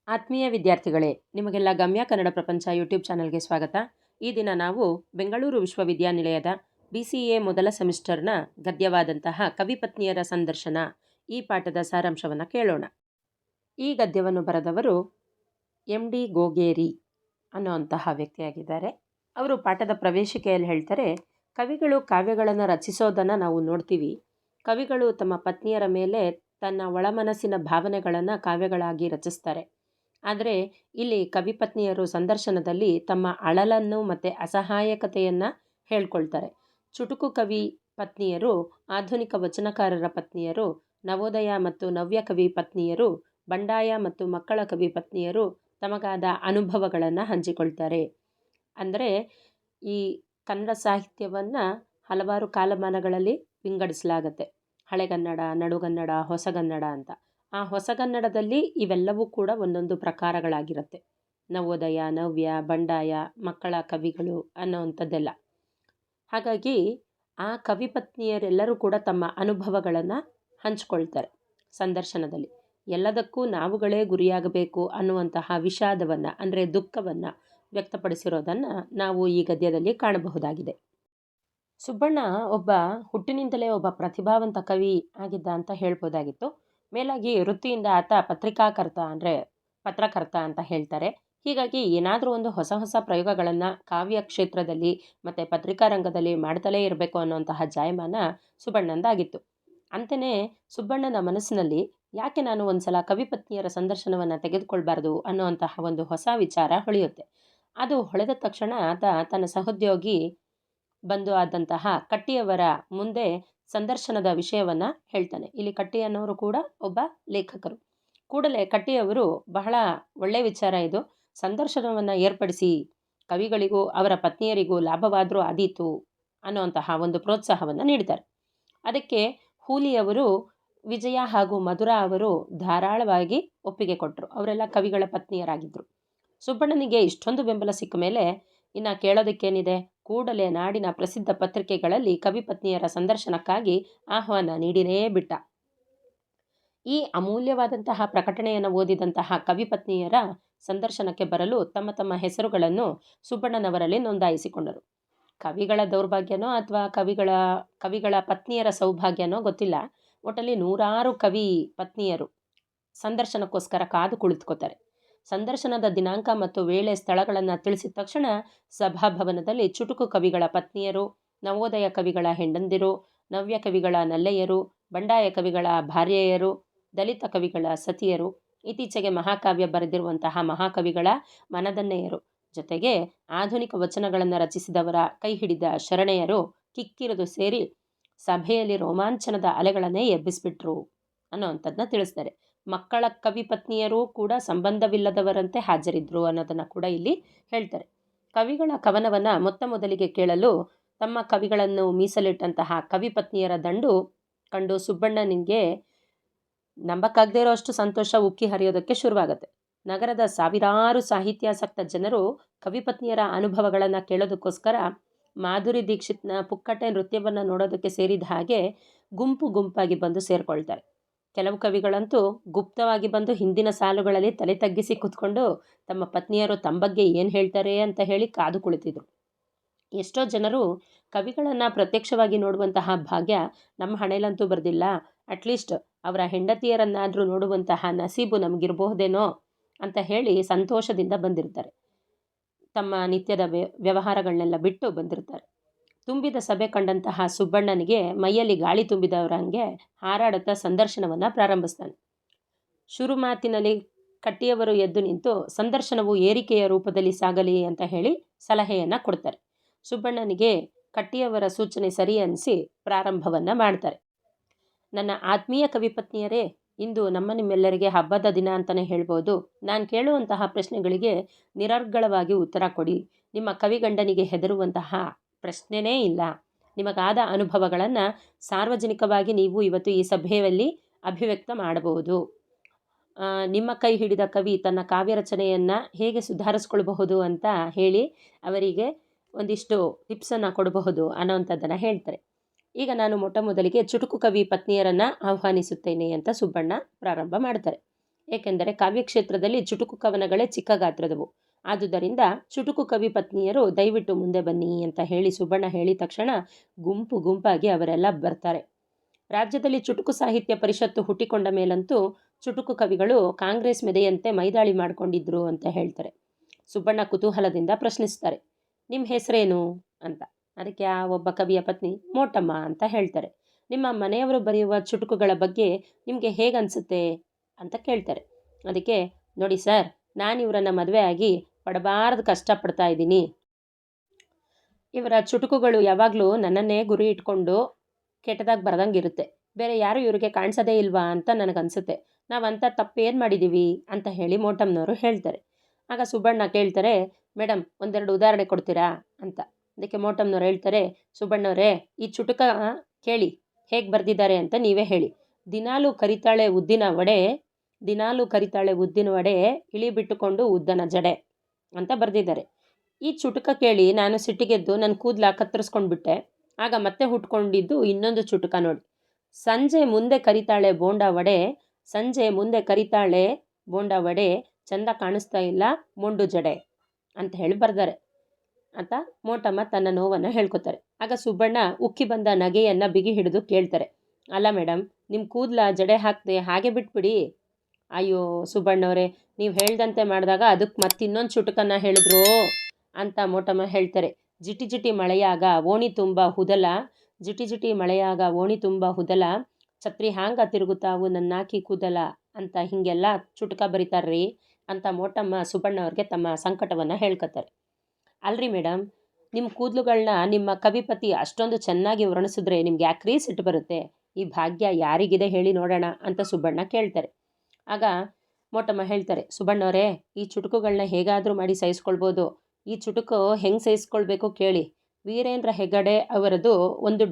ಆತ್ಮೀಯ ವಿದ್ಯಾರ್ಥಿಗಳೇ, ನಿಮಗೆಲ್ಲ ಗಮ್ಯ ಕನ್ನಡ ಪ್ರಪಂಚ ಯೂಟ್ಯೂಬ್ ಚಾನಲ್ಗೆ ಸ್ವಾಗತ. ಈ ದಿನ ನಾವು ಬೆಂಗಳೂರು ವಿಶ್ವವಿದ್ಯಾನಿಲಯದ BCA ಮೊದಲ ಸೆಮಿಸ್ಟರ್ನ ಗದ್ಯವಾದಂತಹ ಕವಿಪತ್ನಿಯರ ಸಂದರ್ಶನ ಈ ಪಾಠದ ಸಾರಾಂಶವನ್ನು ಕೇಳೋಣ. ಈ ಗದ್ಯವನ್ನು ಬರೆದವರು MD ಗೋಗೇರಿ ಅನ್ನುವಂತಹ ವ್ಯಕ್ತಿಯಾಗಿದ್ದಾರೆ. ಅವರು ಪಾಠದ ಪ್ರವೇಶಿಕೆಯಲ್ಲಿ ಹೇಳ್ತಾರೆ, ಕವಿಗಳು ಕಾವ್ಯಗಳನ್ನು ರಚಿಸೋದನ್ನು ನಾವು ನೋಡ್ತೀವಿ. ಕವಿಗಳು ತಮ್ಮ ಪತ್ನಿಯರ ಮೇಲೆ ತನ್ನ ಒಳಮನಸ್ಸಿನ ಭಾವನೆಗಳನ್ನು ಕಾವ್ಯಗಳಾಗಿ ರಚಿಸ್ತಾರೆ. ಆದರೆ ಇಲ್ಲಿ ಕವಿಪತ್ನಿಯರು ಸಂದರ್ಶನದಲ್ಲಿ ತಮ್ಮ ಅಳಲನ್ನು ಮತ್ತು ಅಸಹಾಯಕತೆಯನ್ನು ಹೇಳ್ಕೊಳ್ತಾರೆ. ಚುಟುಕು ಕವಿ ಪತ್ನಿಯರು, ಆಧುನಿಕ ವಚನಕಾರರ ಪತ್ನಿಯರು, ನವೋದಯ ಮತ್ತು ನವ್ಯ ಕವಿ ಪತ್ನಿಯರು, ಬಂಡಾಯ ಮತ್ತು ಮಕ್ಕಳ ಕವಿ ಪತ್ನಿಯರು ತಮಗಾದ ಅನುಭವಗಳನ್ನು ಹಂಚಿಕೊಳ್ತಾರೆ. ಅಂದರೆ ಈ ಕನ್ನಡ ಸಾಹಿತ್ಯವನ್ನು ಹಲವಾರು ಕಾಲಮಾನಗಳಲ್ಲಿ ವಿಂಗಡಿಸಲಾಗತ್ತೆ. ಹಳೆಗನ್ನಡ, ನಡುಗನ್ನಡ, ಹೊಸಗನ್ನಡ ಅಂತ. ಆ ಹೊಸಗನ್ನಡದಲ್ಲಿ ಇವೆಲ್ಲವೂ ಕೂಡ ಒಂದೊಂದು ಪ್ರಕಾರಗಳಾಗಿರುತ್ತೆ. ನವೋದಯ, ನವ್ಯ, ಬಂಡಾಯ, ಮಕ್ಕಳ ಕವಿಗಳು ಅನ್ನೋವಂಥದ್ದೆಲ್ಲ. ಹಾಗಾಗಿ ಆ ಕವಿಪತ್ನಿಯರೆಲ್ಲರೂ ಕೂಡ ತಮ್ಮ ಅನುಭವಗಳನ್ನು ಹಂಚ್ಕೊಳ್ತಾರೆ ಸಂದರ್ಶನದಲ್ಲಿ. ಎಲ್ಲದಕ್ಕೂ ನಾವುಗಳೇ ಗುರಿಯಾಗಬೇಕು ಅನ್ನುವಂತಹ ವಿಷಾದವನ್ನು, ಅಂದರೆ ದುಃಖವನ್ನು ವ್ಯಕ್ತಪಡಿಸಿರೋದನ್ನು ನಾವು ಈ ಗದ್ಯದಲ್ಲಿ ಕಾಣಬಹುದಾಗಿದೆ. ಸುಬ್ಬಣ್ಣ ಹುಟ್ಟಿನಿಂದಲೇ ಒಬ್ಬ ಪ್ರತಿಭಾವಂತ ಕವಿ ಆಗಿದ್ದ ಅಂತ ಹೇಳ್ಬೋದಾಗಿತ್ತು. ಮೇಲಾಗಿ ವೃತ್ತಿಯಿಂದ ಆತ ಪತ್ರಕರ್ತ ಅಂತ ಹೇಳ್ತಾರೆ. ಹೀಗಾಗಿ ಏನಾದರೂ ಒಂದು ಹೊಸ ಹೊಸ ಪ್ರಯೋಗಗಳನ್ನು ಕಾವ್ಯ ಕ್ಷೇತ್ರದಲ್ಲಿ ಮತ್ತು ಪತ್ರಿಕಾ ರಂಗದಲ್ಲಿ ಮಾಡ್ತಲೇ ಇರಬೇಕು ಅನ್ನುವಂತಹ ಜಾಯಮಾನ ಸುಬ್ಬಣ್ಣಂದಾಗಿತ್ತು. ಅಂತೆಯೇ ಸುಬ್ಬಣ್ಣನ ಮನಸ್ಸಿನಲ್ಲಿ ಯಾಕೆ ನಾನು ಒಂದು ಸಲ ಕವಿಪತ್ನಿಯರ ಸಂದರ್ಶನವನ್ನು ತೆಗೆದುಕೊಳ್ಬಾರ್ದು ಅನ್ನುವಂತಹ ಒಂದು ಹೊಸ ವಿಚಾರ ಹೊಳೆಯುತ್ತೆ. ಅದು ಹೊಳೆದ ತಕ್ಷಣ ಆತ ತನ್ನ ಸಹೋದ್ಯೋಗಿ ಬಂದು ಆದಂತಹ ಕಟ್ಟಿಯವರ ಮುಂದೆ ಸಂದರ್ಶನದ ವಿಷಯವನ್ನು ಹೇಳ್ತಾನೆ. ಇಲ್ಲಿ ಕಟ್ಟಿ ಅನ್ನೋರು ಕೂಡ ಒಬ್ಬ ಲೇಖಕರು. ಕೂಡಲೇ ಕಟ್ಟಿಯವರು ಬಹಳ ಒಳ್ಳೆಯ ವಿಚಾರ ಇದು, ಸಂದರ್ಶನವನ್ನು ಏರ್ಪಡಿಸಿ ಕವಿಗಳಿಗೂ ಅವರ ಪತ್ನಿಯರಿಗೂ ಲಾಭವಾದರೂ ಆದೀತು ಅನ್ನುವಂತಹ ಒಂದು ಪ್ರೋತ್ಸಾಹವನ್ನು ನೀಡ್ತಾರೆ. ಅದಕ್ಕೆ ಹೂಲಿಯವರು, ವಿಜಯ ಹಾಗೂ ಮಧುರಾ ಅವರು ಧಾರಾಳವಾಗಿ ಒಪ್ಪಿಗೆ ಕೊಟ್ಟರು. ಅವರೆಲ್ಲ ಕವಿಗಳ ಪತ್ನಿಯರಾಗಿದ್ದರು. ಸುಬ್ಬಣ್ಣನಿಗೆ ಇಷ್ಟೊಂದು ಬೆಂಬಲ ಸಿಕ್ಕ ಮೇಲೆ ಇನ್ನು ಕೇಳೋದಕ್ಕೇನಿದೆ, ಕೂಡಲೇ ನಾಡಿನ ಪ್ರಸಿದ್ಧ ಪತ್ರಿಕೆಗಳಲ್ಲಿ ಕವಿಪತ್ನಿಯರ ಸಂದರ್ಶನಕ್ಕಾಗಿ ಆಹ್ವಾನ ನೀಡಿನೇ ಬಿಟ್ಟ. ಈ ಅಮೂಲ್ಯವಾದಂತಹ ಪ್ರಕಟಣೆಯನ್ನು ಓದಿದಂತಹ ಕವಿಪತ್ನಿಯರ ಸಂದರ್ಶನಕ್ಕೆ ಬರಲು ತಮ್ಮ ತಮ್ಮ ಹೆಸರುಗಳನ್ನು ಸುಬ್ಬಣ್ಣನವರಲ್ಲಿ ನೋಂದಾಯಿಸಿಕೊಂಡರು. ಕವಿಗಳ ದೌರ್ಭಾಗ್ಯನೋ ಅಥವಾ ಕವಿಗಳ ಪತ್ನಿಯರ ಸೌಭಾಗ್ಯನೋ ಗೊತ್ತಿಲ್ಲ. ಒಟ್ಟಲ್ಲಿ ನೂರಾರು ಕವಿ ಪತ್ನಿಯರು ಸಂದರ್ಶನಕ್ಕೋಸ್ಕರ ಕಾದು ಕುಳಿತುಕೋತಾರೆ. ಸಂದರ್ಶನದ ದಿನಾಂಕ ಮತ್ತು ವೇಳೆ, ಸ್ಥಳಗಳನ್ನು ತಿಳಿಸಿದ ತಕ್ಷಣ ಸಭಾಭವನದಲ್ಲಿ ಚುಟುಕು ಕವಿಗಳ ಪತ್ನಿಯರು, ನವೋದಯ ಕವಿಗಳ ಹೆಂಡಂದಿರು, ನವ್ಯ ಕವಿಗಳ ನಲ್ಲೆಯರು, ಬಂಡಾಯ ಕವಿಗಳ ಭಾರ್ಯೆಯರು, ದಲಿತ ಕವಿಗಳ ಸತಿಯರು, ಇತ್ತೀಚೆಗೆ ಮಹಾಕಾವ್ಯ ಬರೆದಿರುವಂತಹ ಮಹಾಕವಿಗಳ ಮನದನ್ನೆಯರು, ಜೊತೆಗೆ ಆಧುನಿಕ ವಚನಗಳನ್ನು ರಚಿಸಿದವರ ಕೈ ಹಿಡಿದ ಶರಣೆಯರು ಕಿಕ್ಕಿರಿದು ಸೇರಿ ಸಭೆಯಲ್ಲಿ ರೋಮಾಂಚನದ ಅಲೆಗಳನ್ನೇ ಎಬ್ಬಿಸ್ಬಿಟ್ರು ಅನ್ನೋವಂಥದ್ದನ್ನ ತಿಳಿಸ್ತಾರೆ. ಮಕ್ಕಳ ಕವಿ ಪತ್ನಿಯರು ಕೂಡ ಸಂಬಂಧವಿಲ್ಲದವರಂತೆ ಹಾಜರಿದ್ರು ಅನ್ನೋದನ್ನು ಕೂಡ ಇಲ್ಲಿ ಹೇಳ್ತಾರೆ. ಕವಿಗಳ ಕವನವನ್ನು ಮೊದಲಿಗೆ ಕೇಳಲು ತಮ್ಮ ಕವಿಗಳನ್ನು ಮೀಸಲಿಟ್ಟಂತಹ ಕವಿ ಪತ್ನಿಯರ ದಂಡು ಕಂಡು ಸುಬ್ಬಣ್ಣನಿಗೆ ನಂಬಕ್ಕಾಗದೇ ಇರೋಷ್ಟು ಸಂತೋಷ ಉಕ್ಕಿ ಹರಿಯೋದಕ್ಕೆ ಶುರುವಾಗುತ್ತೆ. ನಗರದ ಸಾವಿರಾರು ಸಾಹಿತ್ಯಾಸಕ್ತ ಜನರು ಕವಿಪತ್ನಿಯರ ಅನುಭವಗಳನ್ನು ಕೇಳೋದಕ್ಕೋಸ್ಕರ ಮಾಧುರಿ ದೀಕ್ಷಿತ್ನ ಪುಕ್ಕಟೆ ನೃತ್ಯವನ್ನು ನೋಡೋದಕ್ಕೆ ಸೇರಿದ ಹಾಗೆ ಗುಂಪು ಗುಂಪಾಗಿ ಬಂದು ಸೇರಿಕೊಳ್ತಾರೆ. ಕೆಲವು ಕವಿಗಳಂತೂ ಗುಪ್ತವಾಗಿ ಬಂದು ಹಿಂದಿನ ಸಾಲುಗಳಲ್ಲಿ ತಲೆ ತಗ್ಗಿಸಿ ಕೂತ್ಕೊಂಡು ತಮ್ಮ ಪತ್ನಿಯರು ತಮ್ಮ ಬಗ್ಗೆ ಏನು ಹೇಳ್ತಾರೆ ಅಂತ ಹೇಳಿ ಕಾದು ಕುಳಿತಿದ್ರು. ಎಷ್ಟೋ ಜನರು ಕವಿಗಳನ್ನು ಪ್ರತ್ಯಕ್ಷವಾಗಿ ನೋಡುವಂತಹ ಭಾಗ್ಯ ನಮ್ಮ ಹಣೆಯಲ್ಲಂತೂ ಬರೆದಿಲ್ಲ, ಅಟ್ಲೀಸ್ಟ್ ಅವರ ಹೆಂಡತಿಯರನ್ನಾದರೂ ನೋಡುವಂತಹ ನಸೀಬು ನಮಗಿರಬಹುದೇನೋ ಅಂತ ಹೇಳಿ ಸಂತೋಷದಿಂದ ಬಂದಿರ್ತಾರೆ. ತಮ್ಮ ನಿತ್ಯದ ವ್ಯವಹಾರಗಳನ್ನೆಲ್ಲ ಬಿಟ್ಟು ಬಂದಿರ್ತಾರೆ. ತುಂಬಿದ ಸಭೆ ಕಂಡಂತಹ ಸುಬ್ಬಣ್ಣನಿಗೆ ಮೈಯಲ್ಲಿ ಗಾಳಿ ತುಂಬಿದವರಂಗೆ ಹಾರಾಡುತ್ತಾ ಸಂದರ್ಶನವನ್ನು ಪ್ರಾರಂಭಿಸ್ತಾನೆ. ಶುರು ಮಾತಿನಲ್ಲಿ ಕಟ್ಟಿಯವರು ಎದ್ದು ನಿಂತು ಸಂದರ್ಶನವು ಏರಿಕೆಯ ರೂಪದಲ್ಲಿ ಸಾಗಲಿ ಅಂತ ಹೇಳಿ ಸಲಹೆಯನ್ನು ಕೊಡ್ತಾರೆ. ಸುಬ್ಬಣ್ಣನಿಗೆ ಕಟ್ಟಿಯವರ ಸೂಚನೆ ಸರಿ ಅನಿಸಿ ಪ್ರಾರಂಭವನ್ನು ಮಾಡ್ತಾರೆ. ನನ್ನ ಆತ್ಮೀಯ ಕವಿಪತ್ನಿಯರೇ, ಇಂದು ನಿಮ್ಮೆಲ್ಲರಿಗೆ ಹಬ್ಬದ ದಿನ ಅಂತಲೇ ಹೇಳ್ಬೋದು. ನಾನು ಕೇಳುವಂತಹ ಪ್ರಶ್ನೆಗಳಿಗೆ ನಿರರ್ಗಳವಾಗಿ ಉತ್ತರ ಕೊಡಿ. ನಿಮ್ಮ ಕವಿಗಂಡನಿಗೆ ಹೆದರುವಂತಹ ಪ್ರಶ್ನೆನೇ ಇಲ್ಲ. ನಿಮಗಾದ ಅನುಭವಗಳನ್ನು ಸಾರ್ವಜನಿಕವಾಗಿ ನೀವು ಇವತ್ತು ಈ ಸಭೆಯಲ್ಲಿ ಅಭಿವ್ಯಕ್ತ ಮಾಡಬಹುದು. ನಿಮ್ಮ ಕೈ ಹಿಡಿದ ಕವಿ ತನ್ನ ಕಾವ್ಯ ರಚನೆಯನ್ನು ಹೇಗೆ ಸುಧಾರಿಸ್ಕೊಳ್ಬಹುದು ಅಂತ ಹೇಳಿ ಅವರಿಗೆ ಒಂದಿಷ್ಟು ಟಿಪ್ಸನ್ನು ಕೊಡಬಹುದು ಅನ್ನೋವಂಥದ್ದನ್ನು ಹೇಳ್ತಾರೆ. ಈಗ ನಾನು ಮೊದಲಿಗೆ ಚುಟುಕು ಕವಿ ಪತ್ನಿಯರನ್ನು ಆಹ್ವಾನಿಸುತ್ತೇನೆ ಅಂತ ಸುಬ್ಬಣ್ಣ ಪ್ರಾರಂಭ ಮಾಡ್ತಾರೆ. ಏಕೆಂದರೆ ಕಾವ್ಯಕ್ಷೇತ್ರದಲ್ಲಿ ಚುಟುಕು ಕವನಗಳೇ ಚಿಕ್ಕ ಗಾತ್ರದವು. ಆದುದರಿಂದ ಚುಟುಕು ಕವಿ ಪತ್ನಿಯರು ದಯವಿಟ್ಟು ಮುಂದೆ ಬನ್ನಿ ಅಂತ ಹೇಳಿ ಸುಬ್ಬಣ್ಣ ಹೇಳಿದ ತಕ್ಷಣ ಗುಂಪು ಗುಂಪಾಗಿ ಅವರೆಲ್ಲ ಬರ್ತಾರೆ. ರಾಜ್ಯದಲ್ಲಿ ಚುಟುಕು ಸಾಹಿತ್ಯ ಪರಿಷತ್ತು ಹುಟ್ಟಿಕೊಂಡ ಮೇಲಂತೂ ಚುಟುಕು ಕವಿಗಳು ಕಾಂಗ್ರೆಸ್ ಮೆದೆಯಂತೆ ಮೈದಾಳಿ ಮಾಡಿಕೊಂಡಿದ್ರು ಅಂತ ಹೇಳ್ತಾರೆ. ಸುಬ್ಬಣ್ಣ ಕುತೂಹಲದಿಂದ ಪ್ರಶ್ನಿಸ್ತಾರೆ, ನಿಮ್ಮ ಹೆಸರೇನು ಅಂತ. ಅದಕ್ಕೆ ಆ ಒಬ್ಬ ಕವಿಯ ಪತ್ನಿ ಮೋಟಮ್ಮ ಅಂತ ಹೇಳ್ತಾರೆ. ನಿಮ್ಮ ಮನೆಯವರು ಬರೆಯುವ ಚುಟುಕುಗಳ ಬಗ್ಗೆ ನಿಮಗೆ ಹೇಗನ್ಸುತ್ತೆ ಅಂತ ಕೇಳ್ತಾರೆ. ಅದಕ್ಕೆ ನೋಡಿ ಸರ್, ನಾನು ಇವರನ್ನು ಮದುವೆ ಆಗಿ ಪಡಬಾರ್ದು ಕಷ್ಟಪಡ್ತಾ ಇದ್ದೀನಿ. ಇವರ ಚುಟುಕುಗಳು ಯಾವಾಗಲೂ ನನ್ನನ್ನೇ ಗುರಿ ಇಟ್ಕೊಂಡು ಕೆಟ್ಟದಾಗಿ ಬರೆದಂಗಿರುತ್ತೆ. ಬೇರೆ ಯಾರು ಇವರಿಗೆ ಕಾಣಿಸೋದೇ ಇಲ್ವಾ ಅಂತ ನನಗನ್ಸುತ್ತೆ. ನಾವಂಥ ತಪ್ಪೇನು ಮಾಡಿದ್ದೀವಿ ಅಂತ ಹೇಳಿ ಮೋಟಮ್ನವರು ಹೇಳ್ತಾರೆ. ಆಗ ಸುಬ್ಬಣ್ಣ ಕೇಳ್ತಾರೆ, ಮೇಡಮ್ ಒಂದೆರಡು ಉದಾಹರಣೆ ಕೊಡ್ತೀರಾ ಅಂತ. ಅದಕ್ಕೆ ಮೋಟಮ್ನವ್ರು ಹೇಳ್ತಾರೆ, ಸುಬ್ಬಣ್ಣವರೇ ಈ ಚುಟುಕ ಕೇಳಿ ಹೇಗೆ ಬರೆದಿದ್ದಾರೆ ಅಂತ ನೀವೇ ಹೇಳಿ. ದಿನಾಲೂ ಕರಿತಾಳೆ ಉದ್ದಿನ ವಡೆ ಇಳಿ ಬಿಟ್ಟುಕೊಂಡು ಉದ್ದನ ಜಡೆ ಅಂತ ಬರೆದಿದ್ದಾರೆ. ಈ ಚುಟುಕ ಕೇಳಿ ನಾನು ಸಿಟ್ಟಿಗೆದ್ದು ನನ್ನ ಕೂದಲ ಕತ್ತರಿಸ್ಕೊಂಡ್ಬಿಟ್ಟೆ. ಆಗ ಮತ್ತೆ ಹುಟ್ಕೊಂಡಿದ್ದು ಇನ್ನೊಂದು ಚುಟುಕ ನೋಡಿ. ಸಂಜೆ ಮುಂದೆ ಕರಿತಾಳೆ ಬೋಂಡ ವಡೆ ಚಂದ ಕಾಣಿಸ್ತಾ ಇಲ್ಲ ಮೊಂಡು ಜಡೆ ಅಂತ ಹೇಳಿ ಬರ್ತಾರೆ ಅಂತ ಮೋಟಮ್ಮ ತನ್ನ ನೋವನ್ನು ಹೇಳ್ಕೊತಾರೆ. ಆಗ ಸುಬ್ಬಣ್ಣ ಉಕ್ಕಿ ಬಂದ ನಗೆಯನ್ನು ಬಿಗಿ ಹಿಡಿದು ಕೇಳ್ತಾರೆ, ಅಲ್ಲ ಮೇಡಮ್, ನಿಮ್ಮ ಕೂದಲ ಜಡೆ ಹಾಕದೆ ಹಾಗೆ ಬಿಟ್ಬಿಡಿ. ಅಯ್ಯೋ ಸುಬ್ಬಣ್ಣವರೇ, ನೀವು ಹೇಳ್ದಂತೆ ಮಾಡಿದಾಗ ಅದಕ್ಕೆ ಮತ್ತಿನ್ನೊಂದು ಚುಟುಕನ್ನು ಹೇಳಿದ್ರು ಅಂತ ಮೋಟಮ್ಮ ಹೇಳ್ತಾರೆ. ಜಿಟಿ ಜಿಟಿ ಮಳೆಯಾಗ ಓಣಿ ತುಂಬ ಹುದಲ ಛತ್ರಿ ಹಾಂಗ ತಿರುಗುತ್ತಾವು ನನ್ನಾಕಿ ಕೂದಲ ಅಂತ ಹೀಗೆಲ್ಲ ಚುಟುಕ ಬರೀತಾರ್ರಿ ಅಂತ ಮೋಟಮ್ಮ ಸುಬ್ಬಣ್ಣವ್ರಿಗೆ ತಮ್ಮ ಸಂಕಟವನ್ನು ಹೇಳ್ಕೊತಾರೆ. ಅಲ್ರಿ ಮೇಡಮ್, ನಿಮ್ಮ ಕೂದಲುಗಳನ್ನ ನಿಮ್ಮ ಕವಿಪತಿ ಅಷ್ಟೊಂದು ಚೆನ್ನಾಗಿ ವರ್ಣಿಸಿದ್ರೆ ನಿಮ್ಗೆ ಯಾಕ್ರೀ ಸಿಟ್ಟು ಬರುತ್ತೆ? ಈ ಭಾಗ್ಯ ಯಾರಿಗಿದೆ ಹೇಳಿ ನೋಡೋಣ ಅಂತ ಸುಬ್ಬಣ್ಣ ಕೇಳ್ತಾರೆ. ಆಗ ಮೋಟಮ್ಮ ಹೇಳ್ತಾರೆ, ಸುಬ್ಬಣ್ಣವರೇ ಈ ಚುಟುಕುಗಳನ್ನ ಹೇಗಾದರೂ ಮಾಡಿ ಸಹಿಸ್ಕೊಳ್ಬೋದು. ಈ ಚುಟುಕು ಹೆಂಗೆ ಸಹಿಸ್ಕೊಳ್ಬೇಕು ಕೇಳಿ. ವೀರೇಂದ್ರ ಹೆಗಡೆ ಅವರದು ಒಂದು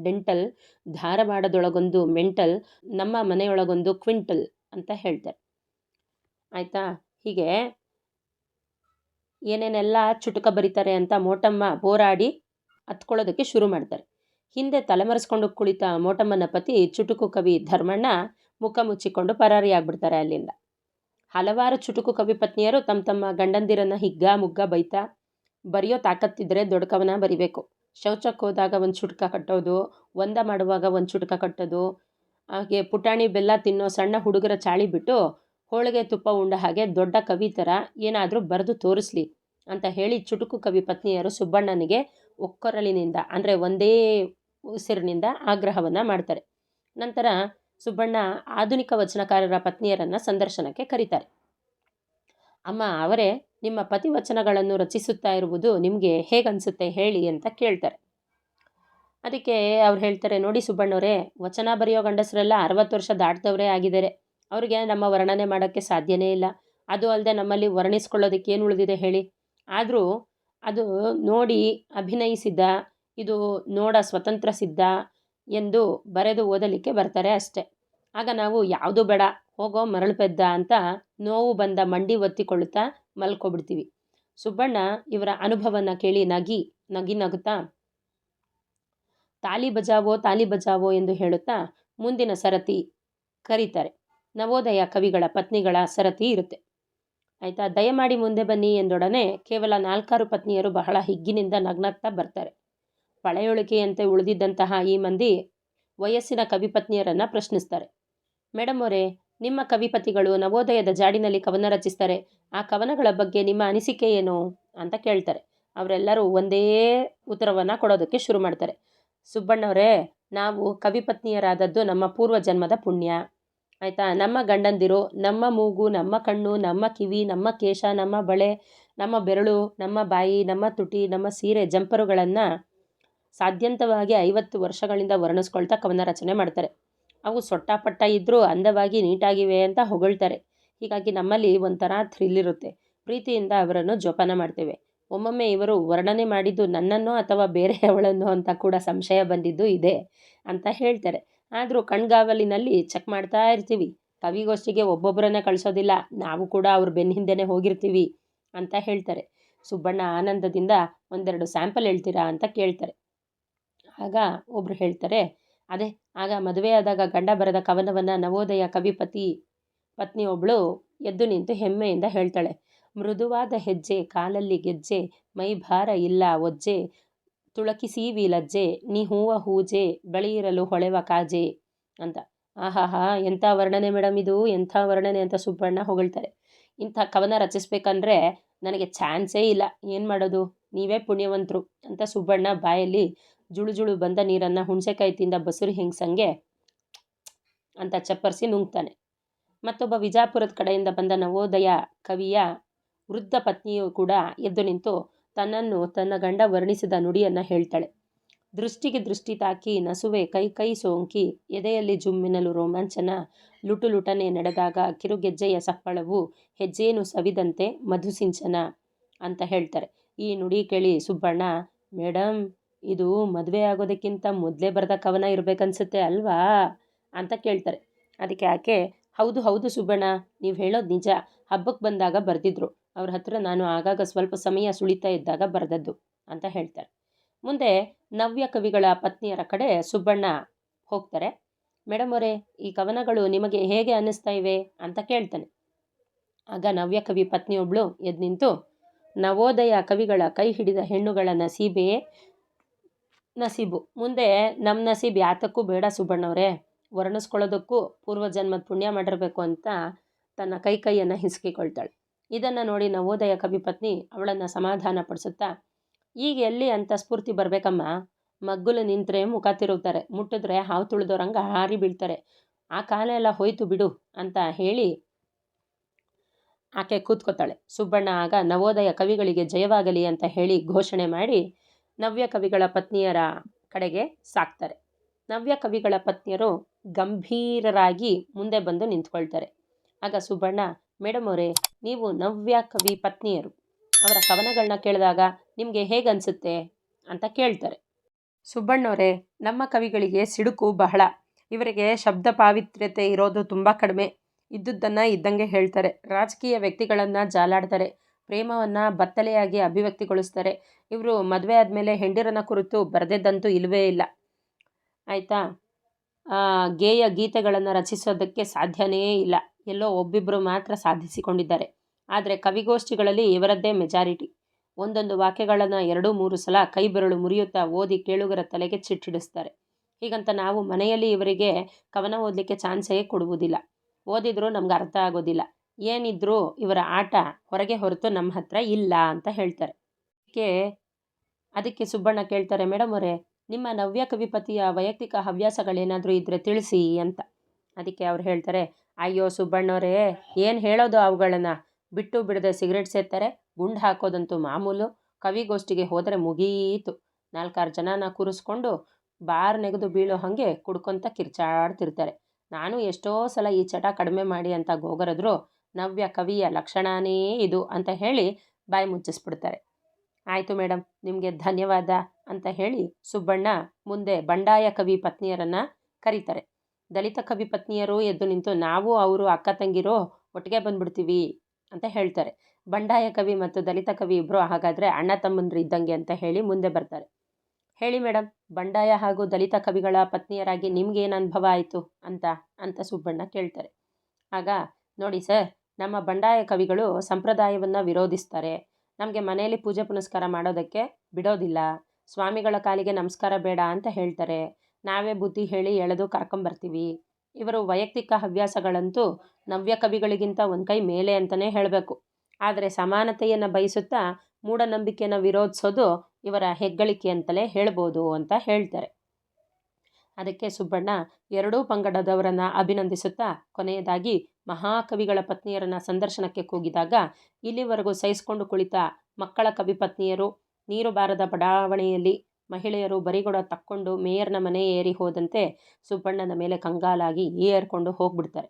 ಡೆಂಟಲ್, ಧಾರವಾಡದೊಳಗೊಂದು ಮೆಂಟಲ್, ನಮ್ಮ ಮನೆಯೊಳಗೊಂದು ಕ್ವಿಂಟಲ್ ಅಂತ ಹೇಳ್ತಾರೆ. ಆಯಿತಾ? ಹೀಗೆ ಏನೇನೆಲ್ಲ ಚುಟುಕ ಬರೀತಾರೆ ಅಂತ ಮೋಟಮ್ಮ ಹೋರಾಡಿ ಹತ್ಕೊಳ್ಳೋದಕ್ಕೆ ಶುರು ಮಾಡ್ತಾರೆ. ಹಿಂದೆ ತಲೆಮರೆಸ್ಕೊಂಡು ಕುಳಿತ ಮೋಟಮ್ಮನ ಪತಿ ಚುಟುಕು ಕವಿ ಧರ್ಮಣ್ಣ ಮುಖ ಮುಚ್ಚಿಕೊಂಡು ಪರಾರಿಯಾಗ್ಬಿಡ್ತಾರೆ ಅಲ್ಲಿಂದ. ಹಲವಾರು ಚುಟುಕು ಕವಿ ಪತ್ನಿಯರು ತಮ್ಮ ಗಂಡಂದಿರನ್ನು ಹಿಗ್ಗ ಮುಗ್ಗ ಬೈತಾ, ಬರೆಯೋ ತಾಕತ್ತಿದ್ರೆ ದೊಡ್ಡ ಕವನ ಬರಿಬೇಕು. ಶೌಚಕ್ಕೆ ಹೋದಾಗ ಒಂದು ಚುಟುಕ ಕಟ್ಟೋದು, ಒಂದ ಮಾಡುವಾಗ ಒಂದು ಚುಟುಕ ಕಟ್ಟೋದು, ಹಾಗೆ ಪುಟಾಣಿ ಬೆಲ್ಲ ತಿನ್ನೋ ಸಣ್ಣ ಹುಡುಗರ ಚಾಳಿ ಬಿಟ್ಟು ಹೋಳಿಗೆ ತುಪ್ಪ ಉಂಡ ಹಾಗೆ ದೊಡ್ಡ ಕವಿ ಥರ ಏನಾದರೂ ಬರೆದು ತೋರಿಸ್ಲಿ ಅಂತ ಹೇಳಿ ಚುಟುಕು ಕವಿ ಪತ್ನಿಯರು ಸುಬ್ಬಣ್ಣನಿಗೆ ಒಕ್ಕೊರಲಿನಿಂದ ಅಂದರೆ ಒಂದೇ ಉಸಿರಿನಿಂದ ಆಗ್ರಹವನ್ನು ಮಾಡ್ತಾರೆ. ನಂತರ ಸುಬ್ಬಣ್ಣ ಆಧುನಿಕ ವಚನಕಾರರ ಪತ್ನಿಯರನ್ನು ಸಂದರ್ಶನಕ್ಕೆ ಕರೀತಾರೆ. ಅಮ್ಮ ಅವರೇ, ನಿಮ್ಮ ಪತಿ ವಚನಗಳನ್ನು ರಚಿಸುತ್ತಾ ಇರುವುದು ನಿಮಗೆ ಹೇಗನ್ಸುತ್ತೆ ಹೇಳಿ ಅಂತ ಕೇಳ್ತಾರೆ. ಅದಕ್ಕೆ ಅವ್ರು ಹೇಳ್ತಾರೆ, ನೋಡಿ ಸುಬ್ಬಣ್ಣವರೇ, ವಚನ ಬರೆಯೋ ಗಂಡಸರೆಲ್ಲ 60 ವರ್ಷ ದಾಟ್ದವರೇ ಆಗಿದ್ದಾರೆ. ಅವ್ರಿಗೆ ನಮ್ಮ ವರ್ಣನೆ ಮಾಡೋಕ್ಕೆ ಸಾಧ್ಯನೇ ಇಲ್ಲ. ಅದು ಅಲ್ಲದೆ ನಮ್ಮಲ್ಲಿ ವರ್ಣಿಸ್ಕೊಳ್ಳೋದಕ್ಕೆ ಏನು ಉಳಿದಿದೆ ಹೇಳಿ? ಆದರೂ ಅದು ನೋಡಿ ಅಭಿನಯಿಸಿದ್ದ, ಇದು ನೋಡ ಸ್ವತಂತ್ರ ಸಿದ್ಧ ಎಂದು ಬರೆದು ಓದಲಿಕ್ಕೆ ಬರ್ತಾರೆ ಅಷ್ಟೆ. ಆಗ ನಾವು ಯಾವುದು ಬೇಡ ಹೋಗೋ ಮರಳು ಪೆದ್ದ ಅಂತ ನೋವು ಬಂದ ಮಂಡಿ ಒತ್ತಿಕೊಳ್ಳುತ್ತಾ ಮಲ್ಕೊಬಿಡ್ತೀವಿ. ಸುಬ್ಬಣ್ಣ ಇವರ ಅನುಭವನ ಕೇಳಿ ನಗುತ್ತಾ ತಾಲಿ ಬಜಾವೋ ಎಂದು ಹೇಳುತ್ತಾ ಮುಂದಿನ ಸರತಿ ಕರೀತಾರೆ. ನವೋದಯ ಕವಿಗಳ ಪತ್ನಿಗಳ ಸರತಿ ಇರುತ್ತೆ. ಆಯಿತಾ? ದಯಮಾಡಿ ಮುಂದೆ ಬನ್ನಿ ಎಂದೊಡನೆ ಕೇವಲ 4 ಪತ್ನಿಯರು ಬಹಳ ಹಿಗ್ಗಿನಿಂದ ನಗ್ನಗ್ತಾ ಬರ್ತಾರೆ. ಪಳೆಯೊಳಿಕೆಯಂತೆ ಉಳಿದಿದ್ದಂತಹ ಈ ಮಂದಿ ವಯಸ್ಸಿನ ಕವಿಪತ್ನಿಯರನ್ನು ಪ್ರಶ್ನಿಸ್ತಾರೆ. ಮೇಡಮ್ ಅವರೇ, ನಿಮ್ಮ ಕವಿಪತಿಗಳು ನವೋದಯದ ಜಾಡಿನಲ್ಲಿ ಕವನ ರಚಿಸ್ತಾರೆ. ಆ ಕವನಗಳ ಬಗ್ಗೆ ನಿಮ್ಮ ಅನಿಸಿಕೆ ಏನು ಅಂತ ಕೇಳ್ತಾರೆ. ಅವರೆಲ್ಲರೂ ಒಂದೇ ಉತ್ತರವನ್ನು ಕೊಡೋದಕ್ಕೆ ಶುರು ಮಾಡ್ತಾರೆ. ಸುಬ್ಬಣ್ಣವರೇ, ನಾವು ಕವಿಪತ್ನಿಯರಾದದ್ದು ನಮ್ಮ ಪೂರ್ವ ಜನ್ಮದ ಪುಣ್ಯ. ಆಯಿತಾ? ನಮ್ಮ ಗಂಡಂದಿರು ನಮ್ಮ ಮೂಗು, ನಮ್ಮ ಕಣ್ಣು, ನಮ್ಮ ಕಿವಿ, ನಮ್ಮ ಕೇಶ, ನಮ್ಮ ಬಳೆ, ನಮ್ಮ ಬೆರಳು, ನಮ್ಮ ಬಾಯಿ, ನಮ್ಮ ತುಟಿ, ನಮ್ಮ ಸೀರೆ, ಜಂಪರುಗಳನ್ನು ಸಾಧ್ಯಂತವಾಗಿ 50 ವರ್ಷಗಳಿಂದ ವರ್ಣಿಸ್ಕೊಳ್ತಾ ಕವನ ರಚನೆ ಮಾಡ್ತಾರೆ. ಅವು ಸೊಟ್ಟಾಪಟ್ಟ ಇದ್ದರೂ ಅಂದವಾಗಿ ನೀಟಾಗಿವೆ ಅಂತ ಹೊಗಳ್ತಾರೆ. ಹೀಗಾಗಿ ನಮ್ಮಲ್ಲಿ ಒಂಥರ ಥ್ರಿಲ್ ಇರುತ್ತೆ. ಪ್ರೀತಿಯಿಂದ ಅವರನ್ನು ಜೋಪಾನ ಮಾಡ್ತೇವೆ. ಒಮ್ಮೊಮ್ಮೆ ಇವರು ವರ್ಣನೆ ಮಾಡಿದ್ದು ನನ್ನನ್ನೋ ಅಥವಾ ಬೇರೆಯವಳನ್ನೋ ಅಂತ ಕೂಡ ಸಂಶಯ ಬಂದಿದ್ದು ಇದೆ ಅಂತ ಹೇಳ್ತಾರೆ. ಆದರೂ ಕಣ್ಗಾವಲಿನಲ್ಲಿ ಚೆಕ್ ಮಾಡ್ತಾ ಇರ್ತೀವಿ. ಕವಿಗೋಷ್ಠಿಗೆ ಒಬ್ಬೊಬ್ಬರನ್ನೇ ಕಳಿಸೋದಿಲ್ಲ, ನಾವು ಕೂಡ ಅವ್ರ ಬೆನ್ನ ಹಿಂದೆನೇ ಹೋಗಿರ್ತೀವಿ ಅಂತ ಹೇಳ್ತಾರೆ. ಸುಬ್ಬಣ್ಣ ಆನಂದದಿಂದ ಒಂದೆರಡು ಸ್ಯಾಂಪಲ್ ಹೇಳ್ತೀರಾ ಅಂತ ಕೇಳ್ತಾರೆ. ಆಗ ಒಬ್ಬರು ಹೇಳ್ತಾರೆ, ಅದೇ ಆಗ ಮದುವೆಯಾದಾಗ ಗಂಡ ಬರೆದ ಕವನವನ್ನು ನವೋದಯ ಪತ್ನಿ ಒಬ್ಬಳು ಎದ್ದು ನಿಂತು ಹೆಮ್ಮೆಯಿಂದ ಹೇಳ್ತಾಳೆ. ಮೃದುವಾದ ಹೆಜ್ಜೆ ಕಾಲಲ್ಲಿ ಗೆಜ್ಜೆ, ಮೈ ಭಾರ ಇಲ್ಲ ಒಜ್ಜೆ, ತುಳಕಿಸೀವಿ ಲಜ್ಜೆ, ನೀ ಹೂವ ಹೂಜೆ, ಬಳಿಯಿರಲು ಹೊಳೆವ ಕಾಜೆ ಅಂತ. ಆಹಾಹಾ, ಎಂಥ ವರ್ಣನೆ ಮೇಡಮ್ ಇದು, ಎಂಥ ವರ್ಣನೆ ಅಂತ ಸುಬ್ಬಣ್ಣ ಹೊಗಳ್ತಾರೆ. ಇಂಥ ಕವನ ರಚಿಸ್ಬೇಕಂದ್ರೆ ನನಗೆ ಚಾನ್ಸೇ ಇಲ್ಲ, ಏನು ಮಾಡೋದು, ನೀವೇ ಪುಣ್ಯವಂತರು ಅಂತ ಸುಬ್ಬಣ್ಣ ಬಾಯಲ್ಲಿ ಜುಳು ಜುಳು ಬಂದ ನೀರನ್ನು ಹುಣಸೆಕಾಯಿ ತಿಂದ ಬಸುರಿ ಹೆಂಗಸಂಗೆ ಅಂತ ಚಪ್ಪರಿಸಿ ನುಂಗ್ತಾನೆ. ಮತ್ತೊಬ್ಬ ವಿಜಾಪುರದ ಕಡೆಯಿಂದ ಬಂದ ನವೋದಯ ಕವಿಯ ವೃದ್ಧ ಪತ್ನಿಯು ಕೂಡ ಎದ್ದು ನಿಂತು ತನ್ನನ್ನು ತನ್ನ ಗಂಡ ವರ್ಣಿಸಿದ ನುಡಿಯನ್ನು ಹೇಳ್ತಾಳೆ. ದೃಷ್ಟಿಗೆ ದೃಷ್ಟಿ ತಾಕಿ ನಸುವೆ ಕೈ ಕೈ ಸೋಂಕಿ, ಎದೆಯಲ್ಲಿ ಜುಮ್ಮಿನಲು ರೋಮಾಂಚನ, ಲುಟುಲುಟನೆ ನಡೆದಾಗ ಕಿರುಗೆಜ್ಜೆಯ ಸಪ್ಪಳವು, ಹೆಜ್ಜೇನು ಸವಿದಂತೆ ಮಧುಸಿಂಚನ ಅಂತ ಹೇಳ್ತಾರೆ. ಈ ನುಡಿ ಕೇಳಿ ಸುಬ್ಬಣ್ಣ, ಮೇಡಮ್ ಇದು ಮದುವೆ ಆಗೋದಕ್ಕಿಂತ ಮೊದಲೇ ಬರೆದ ಕವನ ಇರಬೇಕನ್ಸುತ್ತೆ ಅಲ್ವಾ ಅಂತ ಕೇಳ್ತಾರೆ. ಅದಕ್ಕೆ ಆಕೆ, ಹೌದು ಹೌದು ಸುಬ್ಬಣ್ಣ, ನೀವು ಹೇಳೋದು ನಿಜ, ಹಬ್ಬಕ್ಕೆ ಬಂದಾಗ ಬರೆದಿದ್ರು, ಅವ್ರ ಹತ್ರ ನಾನು ಆಗಾಗ ಸ್ವಲ್ಪ ಸಮಯ ಸುಳಿತಾ ಇದ್ದಾಗ ಬರೆದದ್ದು ಅಂತ ಹೇಳ್ತಾರೆ. ಮುಂದೆ ನವ್ಯ ಕವಿಗಳ ಪತ್ನಿಯರ ಕಡೆ ಸುಬ್ಬಣ್ಣ ಹೋಗ್ತಾರೆ. ಮೇಡಮ್ ಅವರೇ, ಈ ಕವನಗಳು ನಿಮಗೆ ಹೇಗೆ ಅನ್ನಿಸ್ತಾ ಇವೆ ಅಂತ ಕೇಳ್ತಾನೆ. ಆಗ ನವ್ಯ ಕವಿ ಪತ್ನಿಯೊಬ್ಬಳು ಎದ್ದು ನಿಂತು, ನವೋದಯ ಕವಿಗಳ ಕೈ ಹಿಡಿದ ಹೆಣ್ಣುಗಳ ನಸೀಬು, ಮುಂದೆ ನಮ್ಮ ನಸೀಬ್ ಯಾತಕ್ಕೂ ಬೇಡ ಸುಬ್ಬಣ್ಣವರೇ, ವರ್ಣಿಸ್ಕೊಳ್ಳೋದಕ್ಕೂ ಪೂರ್ವಜನ್ಮದ ಪುಣ್ಯ ಮಾಡಿರಬೇಕು ಅಂತ ತನ್ನ ಕೈಯನ್ನು ಹಿಸುಕಿಕೊಳ್ತಾಳೆ. ಇದನ್ನು ನೋಡಿ ನವೋದಯ ಕವಿ ಪತ್ನಿ ಅವಳನ್ನು ಸಮಾಧಾನ ಪಡಿಸುತ್ತಾ, ಈಗ ಎಲ್ಲಿ ಅಂತ ಸ್ಫೂರ್ತಿ ಬರಬೇಕಮ್ಮ, ಮಗ್ಗುಲು ನಿಂತರೆ ಮುಖ ತಿರುಗ್ತಾರೆ, ಮುಟ್ಟಿದ್ರೆ ಹಾವು ತುಳಿದೋರಂಗೆ ಹಾರಿ ಬೀಳ್ತಾರೆ, ಆ ಕಾಲ ಎಲ್ಲ ಹೋಯ್ತು ಬಿಡು ಅಂತ ಹೇಳಿ ಆಕೆ ಕೂತ್ಕೋತಾಳೆ. ಸುಬ್ಬಣ್ಣ ಆಗ ನವೋದಯ ಕವಿಗಳಿಗೆ ಜಯವಾಗಲಿ ಅಂತ ಹೇಳಿ ಘೋಷಣೆ ಮಾಡಿ ನವ್ಯ ಕವಿಗಳ ಪತ್ನಿಯರ ಕಡೆಗೆ ಸಾಕ್ತಾರೆ. ನವ್ಯ ಕವಿಗಳ ಪತ್ನಿಯರು ಗಂಭೀರರಾಗಿ ಮುಂದೆ ಬಂದು ನಿಂತ್ಕೊಳ್ತಾರೆ. ಆಗ ಸುಬ್ಬಣ್ಣ, ಮೇಡಮ್ ಅವರೇ, ನೀವು ನವ್ಯ ಕವಿ ಪತ್ನಿಯರು, ಅವರ ಕವನಗಳನ್ನ ಕೇಳಿದಾಗ ನಿಮಗೆ ಹೇಗನ್ಸುತ್ತೆ ಅಂತ ಕೇಳ್ತಾರೆ. ಸುಬ್ಬಣ್ಣವರೇ, ನಮ್ಮ ಕವಿಗಳಿಗೆ ಸಿಡುಕು ಬಹಳ, ಇವರಿಗೆ ಶಬ್ದ ಪಾವಿತ್ರ್ಯತೆ ಇರೋದು ತುಂಬ ಕಡಿಮೆ, ಇದ್ದುದನ್ನು ಇದ್ದಂಗೆ ಹೇಳ್ತಾರೆ, ರಾಜಕೀಯ ವ್ಯಕ್ತಿಗಳನ್ನು ಜಾಲಾಡ್ತಾರೆ, ಪ್ರೇಮವನ್ನು ಬತ್ತಲೆಯಾಗಿ ಅಭಿವ್ಯಕ್ತಿಗೊಳಿಸ್ತಾರೆ. ಇವರು ಮದುವೆ ಆದಮೇಲೆ ಹೆಂಡಿರನ ಕುರಿತು ಬರೆದಿದ್ದಂತೂ ಇಲ್ಲವೇ ಇಲ್ಲ, ಆಯಿತಾ. ಗೇಯ ಗೀತೆಗಳನ್ನು ರಚಿಸೋದಕ್ಕೆ ಸಾಧ್ಯನೇ ಇಲ್ಲ, ಎಲ್ಲೋ ಒಬ್ಬಿಬ್ಬರು ಮಾತ್ರ ಸಾಧಿಸಿಕೊಂಡಿದ್ದಾರೆ. ಆದರೆ ಕವಿಗೋಷ್ಠಿಗಳಲ್ಲಿ ಇವರದ್ದೇ ಮೆಜಾರಿಟಿ. ಒಂದೊಂದು ವಾಕ್ಯಗಳನ್ನು 2-3 ಸಲ ಕೈ ಬೆರಳು ಮುರಿಯುತ್ತಾ ಓದಿ ಕೇಳುಗರ ತಲೆಗೆ ಚಿಟ್ಟಿಡಿಸ್ತಾರೆ. ಹೀಗಂತ ನಾವು ಮನೆಯಲ್ಲಿ ಇವರಿಗೆ ಕವನ ಓದಲಿಕ್ಕೆ ಚಾನ್ಸೇ ಕೊಡುವುದಿಲ್ಲ, ಓದಿದರೂ ನಮ್ಗೆ ಅರ್ಥ ಆಗೋದಿಲ್ಲ, ಏನಿದ್ರೂ ಇವರ ಆಟ ಹೊರಗೆ ಹೊರತು ನಮ್ಮ ಹತ್ರ ಇಲ್ಲ ಅಂತ ಹೇಳ್ತಾರೆ. ಅದಕ್ಕೆ ಸುಬ್ಬಣ್ಣ ಕೇಳ್ತಾರೆ, ಮೇಡಮ್ ಅವರೇ, ನಿಮ್ಮ ನವ್ಯ ಕವಿಪತಿಯ ವೈಯಕ್ತಿಕ ಹವ್ಯಾಸಗಳೇನಾದರೂ ಇದ್ದರೆ ತಿಳಿಸಿ ಅಂತ. ಅದಕ್ಕೆ ಅವ್ರು ಹೇಳ್ತಾರೆ, ಅಯ್ಯೋ ಸುಬ್ಬಣ್ಣವರೇ, ಏನು ಹೇಳೋದು, ಅವುಗಳನ್ನು ಬಿಟ್ಟು ಬಿಡದೆ ಸಿಗರೇಟ್ ಸೇರ್ತಾರೆ, ಗುಂಡು ಹಾಕೋದಂತೂ ಮಾಮೂಲು, ಕವಿಗೋಷ್ಠಿಗೆ ಹೋದರೆ ಮುಗೀತು, 4-6 ಜನನ ಕೂರಿಸ್ಕೊಂಡು ಬಾರ್ ನೆಗೆದು ಬೀಳೋ ಹಾಗೆ ಕುಡ್ಕೊತ ಕಿರ್ಚಾಡ್ತಿರ್ತಾರೆ. ನಾನು ಎಷ್ಟೋ ಸಲ ಈ ಚಟ ಕಡಿಮೆ ಮಾಡಿ ಅಂತ ಗೋಗರದ್ರು, ನವ್ಯ ಕವಿಯ ಲಕ್ಷಣನೇ ಇದು ಅಂತ ಹೇಳಿ ಬಾಯಿ ಮುಚ್ಚಿಸ್ಬಿಡ್ತಾರೆ. ಆಯಿತು ಮೇಡಮ್, ನಿಮಗೆ ಧನ್ಯವಾದ ಅಂತ ಹೇಳಿ ಸುಬ್ಬಣ್ಣ ಮುಂದೆ ಬಂಡಾಯ ಕವಿ ಪತ್ನಿಯರನ್ನು ಕರೀತಾರೆ. ದಲಿತ ಕವಿ ಪತ್ನಿಯರು ಎದ್ದು ನಿಂತು, ನಾವು ಅವರು ಅಕ್ಕ ತಂಗಿರೋ ಒಟ್ಟಿಗೆ ಬಂದ್ಬಿಡ್ತೀವಿ ಅಂತ ಹೇಳ್ತಾರೆ. ಬಂಡಾಯ ಕವಿ ಮತ್ತು ದಲಿತ ಕವಿ ಇಬ್ಬರು ಹಾಗಾದರೆ ಅಣ್ಣ ತಮ್ಮಂದ್ರು ಇದ್ದಂಗೆ ಅಂತ ಹೇಳಿ ಮುಂದೆ ಬರ್ತಾರೆ. ಹೇಳಿ ಮೇಡಮ್, ಬಂಡಾಯ ಹಾಗೂ ದಲಿತ ಕವಿಗಳ ಪತ್ನಿಯರಾಗಿ ನಿಮ್ಗೇನು ಅನುಭವ ಆಯಿತು ಅಂತ ಸುಬ್ಬಣ್ಣ ಕೇಳ್ತಾರೆ. ಆಗ ನೋಡಿ ಸರ್, ನಮ್ಮ ಬಂಡಾಯ ಕವಿಗಳು ಸಂಪ್ರದಾಯವನ್ನು ವಿರೋಧಿಸ್ತಾರೆ, ನಮಗೆ ಮನೆಯಲ್ಲಿ ಪೂಜೆ ಪುನಸ್ಕಾರ ಮಾಡೋದಕ್ಕೆ ಬಿಡೋದಿಲ್ಲ, ಸ್ವಾಮಿಗಳ ಕಾಲಿಗೆ ನಮಸ್ಕಾರ ಬೇಡ ಅಂತ ಹೇಳ್ತಾರೆ, ನಾವೇ ಬುದ್ಧಿ ಹೇಳಿ ಎಳೆದು ಕರ್ಕೊಂಬರ್ತೀವಿ. ಇವರು ವೈಯಕ್ತಿಕ ಹವ್ಯಾಸಗಳಂತೂ ನವ್ಯ ಕವಿಗಳಿಗಿಂತ ಒಂದು ಕೈ ಮೇಲೆ ಅಂತಲೇ ಹೇಳಬೇಕು. ಆದರೆ ಸಮಾನತೆಯನ್ನು ಬಯಸುತ್ತಾ ಮೂಢನಂಬಿಕೆಯನ್ನು ವಿರೋಧಿಸೋದು ಇವರ ಹೆಗ್ಗಳಿಕೆ ಅಂತಲೇ ಹೇಳ್ಬೋದು ಅಂತ ಹೇಳ್ತಾರೆ. ಅದಕ್ಕೆ ಸುಬ್ಬಣ್ಣ ಎರಡೂ ಪಂಗಡದವರನ್ನು ಅಭಿನಂದಿಸುತ್ತಾ ಕೊನೆಯದಾಗಿ ಮಹಾಕವಿಗಳ ಪತ್ನಿಯರನ್ನು ಸಂದರ್ಶನಕ್ಕೆ ಕೂಗಿದಾಗ ಇಲ್ಲಿವರೆಗೂ ಸಹಿಸಿಕೊಂಡು ಕುಳಿತ ಮಕ್ಕಳ ಕವಿ ಪತ್ನಿಯರು ನೀರು ಬಾರದ ಬಡಾವಣೆಯಲ್ಲಿ ಮಹಿಳೆಯರು ಬರಿಗೊಡ ತಕ್ಕೊಂಡು ಮೇಯರ್ನ ಮನೆ ಏರಿ ಹೋದಂತೆ ಸುಬ್ಬಣ್ಣನ ಮೇಲೆ ಕಂಗಾಲಾಗಿ ಏರ್ಕೊಂಡು ಹೋಗ್ಬಿಡ್ತಾರೆ.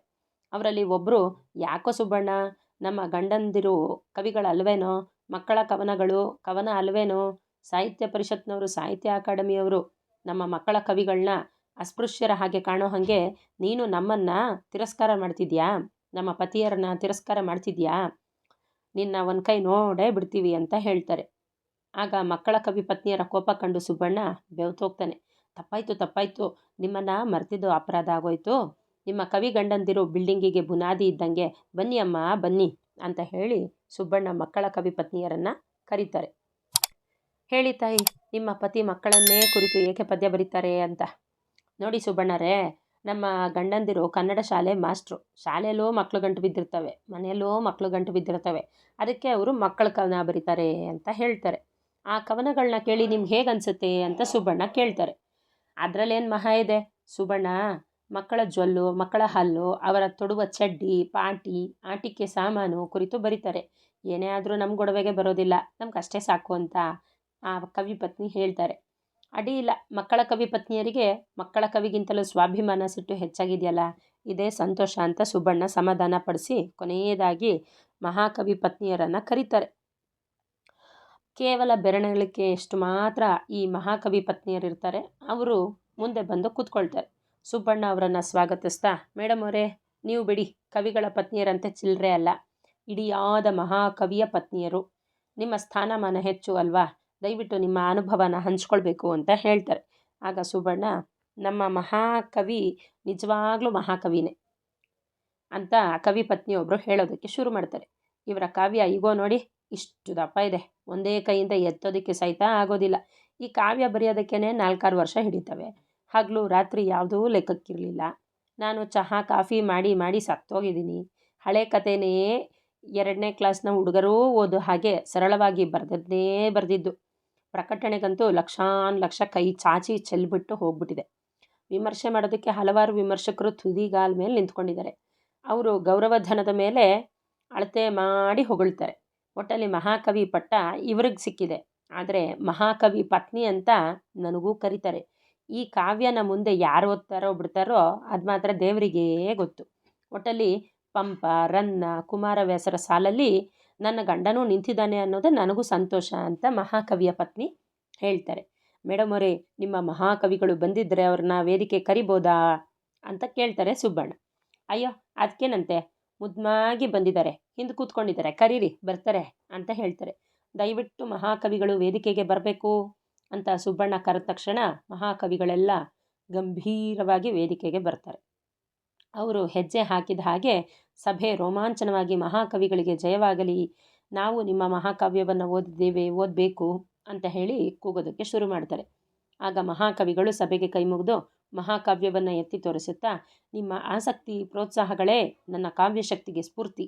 ಅವರಲ್ಲಿ ಒಬ್ಬರು, ಯಾಕೋ ಸುಬ್ಬಣ್ಣ, ನಮ್ಮ ಗಂಡಂದಿರು ಕವಿಗಳಲ್ವೇನೋ, ಮಕ್ಕಳ ಕವನಗಳು ಕವನ ಅಲ್ವೇನೋ, ಸಾಹಿತ್ಯ ಪರಿಷತ್ನವರು, ಸಾಹಿತ್ಯ ಅಕಾಡೆಮಿಯವರು ನಮ್ಮ ಮಕ್ಕಳ ಕವಿಗಳನ್ನ ಅಸ್ಪೃಶ್ಯರ ಹಾಗೆ ಕಾಣೋ ಹಾಗೆ ನೀನು ನಮ್ಮನ್ನು ತಿರಸ್ಕಾರ ಮಾಡ್ತಿದ್ಯಾ, ನಮ್ಮ ಪತಿಯರನ್ನು ತಿರಸ್ಕಾರ ಮಾಡ್ತಿದ್ಯಾ, ನಿನ್ನ ಒಂದು ಕೈ ನೋಡೇ ಬಿಡ್ತೀವಿ ಅಂತ ಹೇಳ್ತಾರೆ. ಆಗ ಮಕ್ಕಳ ಕವಿ ಪತ್ನಿಯರ ಕೋಪ ಕಂಡು ಸುಬ್ಬಣ್ಣ ಬೆವ್ತೋಗ್ತಾನೆ. ತಪ್ಪಾಯಿತು, ನಿಮ್ಮನ್ನು ಮರ್ತಿದ್ದು ಅಪರಾಧ ಆಗೋಯ್ತು. ನಿಮ್ಮ ಕವಿ ಗಂಡಂದಿರು ಬಿಲ್ಡಿಂಗಿಗೆ ಬುನಾದಿ ಇದ್ದಂಗೆ, ಬನ್ನಿ ಅಮ್ಮ ಬನ್ನಿ ಅಂತ ಹೇಳಿ ಸುಬ್ಬಣ್ಣ ಮಕ್ಕಳ ಕವಿ ಪತ್ನಿಯರನ್ನು ಕರೀತಾರೆ. ಹೇಳಿ ತಾಯಿ, ನಿಮ್ಮ ಪತಿ ಮಕ್ಕಳನ್ನೇ ಕುರಿತು ಏಕೆ ಪದ್ಯ ಬರೀತಾರೆ ಅಂತ. ನೋಡಿ ಸುಬ್ಬಣ್ಣರೇ, ನಮ್ಮ ಗಂಡಂದಿರು ಕನ್ನಡ ಶಾಲೆ ಮಾಸ್ಟ್ರು. ಶಾಲೆಯಲ್ಲೂ ಮಕ್ಕಳು ಗಂಟು ಬಿದ್ದಿರ್ತವೆ, ಮನೆಯಲ್ಲೂ ಮಕ್ಕಳು ಗಂಟು ಬಿದ್ದಿರ್ತವೆ. ಅದಕ್ಕೆ ಅವರು ಮಕ್ಕಳ ಕವನ ಬರೀತಾರೆ ಅಂತ ಹೇಳ್ತಾರೆ. ಆ ಕವನಗಳನ್ನ ಕೇಳಿ ನಿಮ್ಗೆ ಹೇಗೆ ಅನಿಸುತ್ತೆ ಅಂತ ಸುಬ್ಬಣ್ಣ ಕೇಳ್ತಾರೆ. ಅದರಲ್ಲೇನು ಮಹಾ ಇದೆ ಸುಬ್ಬಣ್ಣ, ಮಕ್ಕಳ ಜೊಲ್ಲು, ಮಕ್ಕಳ ಹಲ್ಲು, ಅವರ ತೊಡುವ ಚಡ್ಡಿ, ಪಾಟಿ, ಆಟಿಕೆ ಸಾಮಾನು ಕುರಿತು ಬರೀತಾರೆ. ಏನೇ ಆದರೂ ನಮ್ಮ ಗೊಡವೆಗೆ ಬರೋದಿಲ್ಲ, ನಮ್ಗೆ ಅಷ್ಟೇ ಸಾಕು ಅಂತ ಆ ಕವಿ ಪತ್ನಿ ಹೇಳ್ತಾರೆ. ಅಡ್ಡಿ ಇಲ್ಲ, ಮಕ್ಕಳ ಕವಿ ಪತ್ನಿಯರಿಗೆ ಮಕ್ಕಳ ಕವಿಗಿಂತಲೂ ಸ್ವಾಭಿಮಾನ ಸಿಟ್ಟು ಹೆಚ್ಚಾಗಿದೆಯಲ್ಲ, ಇದೇ ಸಂತೋಷ ಅಂತ ಸುಬ್ಬಣ್ಣ ಸಮಾಧಾನ ಪಡಿಸಿ ಕೊನೆಯದಾಗಿ ಮಹಾಕವಿ ಪತ್ನಿಯರನ್ನು ಕರೀತಾರೆ. ಕೇವಲ ಬೆರಳೆಣಿಕೆ ಎಷ್ಟು ಮಾತ್ರ ಈ ಮಹಾಕವಿ ಪತ್ನಿಯರಿರ್ತಾರೆ. ಅವರು ಮುಂದೆ ಬಂದು ಕೂತ್ಕೊಳ್ತಾರೆ. ಸುಬ್ಬಣ್ಣ ಅವರನ್ನು ಸ್ವಾಗತಿಸ್ತಾ, ಮೇಡಮ್ ಅವರೇ, ನೀವು ಬಿಡಿ, ಕವಿಗಳ ಪತ್ನಿಯರಂತೆ ಚಿಲ್ಲರೆ ಅಲ್ಲ, ಇಡಿಯಾದ ಮಹಾಕವಿಯ ಪತ್ನಿಯರು. ನಿಮ್ಮ ಸ್ಥಾನಮಾನ ಹೆಚ್ಚು ಅಲ್ವಾ, ದಯವಿಟ್ಟು ನಿಮ್ಮ ಅನುಭವನ ಹಂಚ್ಕೊಳ್ಬೇಕು ಅಂತ ಹೇಳ್ತಾರೆ. ಆಗ ಸುಬ್ಬಣ್ಣ, ನಮ್ಮ ಮಹಾಕವಿ ನಿಜವಾಗ್ಲೂ ಮಹಾಕವಿನೇ ಅಂತ ಕವಿ ಪತ್ನಿಯೊಬ್ಬರು ಹೇಳೋದಕ್ಕೆ ಶುರು ಮಾಡ್ತಾರೆ. ಇವರ ಕಾವ್ಯ ಈಗೋ ನೋಡಿ, ಇಷ್ಟು ದಪ್ಪ ಇದೆ, ಒಂದೇ ಕೈಯಿಂದ ಎತ್ತೋದಕ್ಕೆ ಸಹಿತ ಆಗೋದಿಲ್ಲ. ಈ ಕಾವ್ಯ ಬರೆಯೋದಕ್ಕೇ 4-6 ವರ್ಷ ಹಿಡಿತವೆ. ಹಗಲು ರಾತ್ರಿ ಯಾವುದೂ ಲೆಕ್ಕಕ್ಕಿರಲಿಲ್ಲ. ನಾನು ಚಹಾ ಕಾಫಿ ಮಾಡಿ ಮಾಡಿ ಸತ್ತೋಗಿದ್ದೀನಿ. ಹಳೆ ಕಥೆನೇ 2ನೇ ಕ್ಲಾಸ್ನ ಹುಡುಗರೂ ಓದೋ ಹಾಗೆ ಸರಳವಾಗಿ ಬರೆದಿದ್ದು. ಪ್ರಕಟಣೆಗಂತೂ ಲಕ್ಷ ಕೈ ಚಾಚಿ ಚೆಲ್ಬಿಟ್ಟು ಹೋಗ್ಬಿಟ್ಟಿದೆ. ವಿಮರ್ಶೆ ಮಾಡೋದಕ್ಕೆ ಹಲವಾರು ವಿಮರ್ಶಕರು ತುದಿಗಾಲ ಮೇಲೆ ನಿಂತ್ಕೊಂಡಿದ್ದಾರೆ. ಅವರು ಗೌರವಧನದ ಮೇಲೆ ಅಳತೆ ಮಾಡಿ ಹೊಗಳ್ತಾರೆ. ಒಟ್ಟಲ್ಲಿ ಮಹಾಕವಿ ಪಟ್ಟ ಇವ್ರಿಗೆ ಸಿಕ್ಕಿದೆ. ಆದರೆ ಮಹಾಕವಿ ಪತ್ನಿ ಅಂತ ನನಗೂ ಕರೀತಾರೆ. ಈ ಕಾವ್ಯನ ಮುಂದೆ ಯಾರು ಓದ್ತಾರೋ ಬಿಡ್ತಾರೋ ಅದು ಮಾತ್ರ ದೇವರಿಗೇ ಗೊತ್ತು. ಒಟ್ಟಲ್ಲಿ ಪಂಪ, ರನ್ನ, ಕುಮಾರವ್ಯಾಸರ ಸಾಲಲ್ಲಿ ನನ್ನ ಗಂಡನೂ ನಿಂತಿದ್ದಾನೆ ಅನ್ನೋದೇ ನನಗೂ ಸಂತೋಷ ಅಂತ ಮಹಾಕವಿಯ ಪತ್ನಿ ಹೇಳ್ತಾರೆ. ಮೇಡಮ್ ಅವರೇ, ನಿಮ್ಮ ಮಹಾಕವಿಗಳು ಬಂದಿದ್ದರೆ ಅವ್ರನ್ನ ವೇದಿಕೆ ಕರಿಬೋದಾ ಅಂತ ಕೇಳ್ತಾರೆ ಸುಬ್ಬಣ್ಣ. ಅಯ್ಯೋ ಅದಕ್ಕೇನಂತೆ, ಮುದ್ಮಾಗಿ ಬಂದಿದ್ದಾರೆ, ಹಿಂದೆ ಕೂತ್ಕೊಂಡಿದ್ದಾರೆ, ಕರೀರಿ ಬರ್ತಾರೆ ಅಂತ ಹೇಳ್ತಾರೆ. ದಯವಿಟ್ಟು ಮಹಾಕವಿಗಳು ವೇದಿಕೆಗೆ ಬರಬೇಕು ಅಂತ ಸುಬ್ಬಣ್ಣ ಕರೆದ ತಕ್ಷಣ ಮಹಾಕವಿಗಳೆಲ್ಲ ಗಂಭೀರವಾಗಿ ವೇದಿಕೆಗೆ ಬರ್ತಾರೆ. ಅವರು ಹೆಜ್ಜೆ ಹಾಕಿದ ಹಾಗೆ ಸಭೆ ರೋಮಾಂಚನವಾಗಿ ಮಹಾಕವಿಗಳಿಗೆ ಜಯವಾಗಲಿ, ನಾವು ನಿಮ್ಮ ಮಹಾಕಾವ್ಯವನ್ನು ಓದಬೇಕು ಅಂತ ಹೇಳಿ ಕೂಗೋದಕ್ಕೆ ಶುರು ಮಾಡ್ತಾರೆ. ಆಗ ಮಹಾಕವಿಗಳು ಸಭೆಗೆ ಕೈ ಮುಗಿದು ಮಹಾಕಾವ್ಯವನ್ನು ಎತ್ತಿ ತೋರಿಸುತ್ತಾ, ನಿಮ್ಮ ಆಸಕ್ತಿ ಪ್ರೋತ್ಸಾಹಗಳೇ ನನ್ನ ಕಾವ್ಯಶಕ್ತಿಗೆ ಸ್ಫೂರ್ತಿ.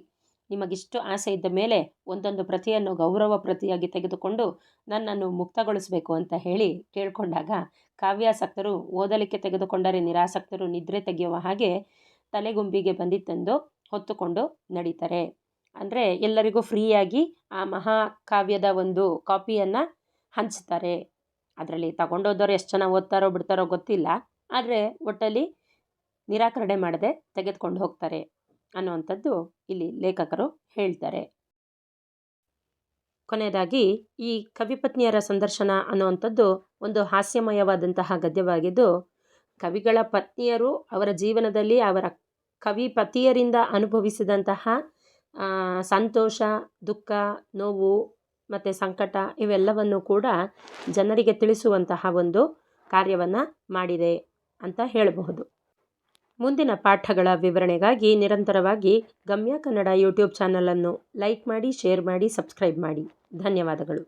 ನಿಮಗಿಷ್ಟು ಆಸೆ ಇದ್ದ ಮೇಲೆ ಒಂದೊಂದು ಪ್ರತಿಯನ್ನು ಗೌರವ ಪ್ರತಿಯಾಗಿ ತೆಗೆದುಕೊಂಡು ನನ್ನನ್ನು ಮುಕ್ತಗೊಳಿಸಬೇಕು ಅಂತ ಹೇಳಿ ಕೇಳ್ಕೊಂಡಾಗ ಕಾವ್ಯಾಸಕ್ತರು ಓದಲಿಕ್ಕೆ ತೆಗೆದುಕೊಂಡರೆ ನಿರಾಸಕ್ತರು ನಿದ್ರೆ ತೆಗೆಯುವ ಹಾಗೆ ತಲೆಗುಂಬಿಗೆ ಬಂದಿತ್ತೆಂದು ಹೊತ್ತುಕೊಂಡು ನಡೀತಾರೆ. ಅಂದರೆ ಎಲ್ಲರಿಗೂ ಫ್ರೀಯಾಗಿ ಆ ಮಹಾಕಾವ್ಯದ ಒಂದು ಕಾಪಿಯನ್ನು ಹಂಚ್ತಾರೆ. ಅದರಲ್ಲಿ ತಗೊಂಡೋದವ್ರು ಎಷ್ಟು ಜನ ಓದ್ತಾರೋ ಬಿಡ್ತಾರೋ ಗೊತ್ತಿಲ್ಲ, ಆದರೆ ಒಟ್ಟಲ್ಲಿ ನಿರಾಕರಣೆ ಮಾಡದೆ ತೆಗೆದುಕೊಂಡು ಹೋಗ್ತಾರೆ ಅನ್ನುವಂಥದ್ದು ಇಲ್ಲಿ ಲೇಖಕರು ಹೇಳ್ತಾರೆ. ಕೊನೆಯದಾಗಿ ಈ ಕವಿಪತ್ನಿಯರ ಸಂದರ್ಶನ ಅನ್ನುವಂಥದ್ದು ಒಂದು ಹಾಸ್ಯಮಯವಾದಂತಹ ಗದ್ಯವಾಗಿದ್ದು, ಕವಿಗಳ ಪತ್ನಿಯರು ಅವರ ಜೀವನದಲ್ಲಿ ಅವರ ಕವಿಪತಿಯರಿಂದ ಅನುಭವಿಸಿದಂತಹ ಸಂತೋಷ, ದುಃಖ, ನೋವು ಮತ್ತು ಸಂಕಟ ಇವೆಲ್ಲವನ್ನು ಕೂಡ ಜನರಿಗೆ ತಿಳಿಸುವಂತಹ ಒಂದು ಕಾರ್ಯವನ್ನು ಮಾಡಿದೆ ಅಂತ ಹೇಳಬಹುದು. ಮುಂದಿನ ಪಾಠಗಳ ವಿವರಣೆಗಾಗಿ ನಿರಂತರವಾಗಿ ಗಮ್ಯ ಕನ್ನಡ ಯೂಟ್ಯೂಬ್ ಚಾನಲನ್ನು ಲೈಕ್ ಮಾಡಿ, ಶೇರ್ ಮಾಡಿ, ಸಬ್ಸ್ಕ್ರೈಬ್ ಮಾಡಿ. ಧನ್ಯವಾದಗಳು.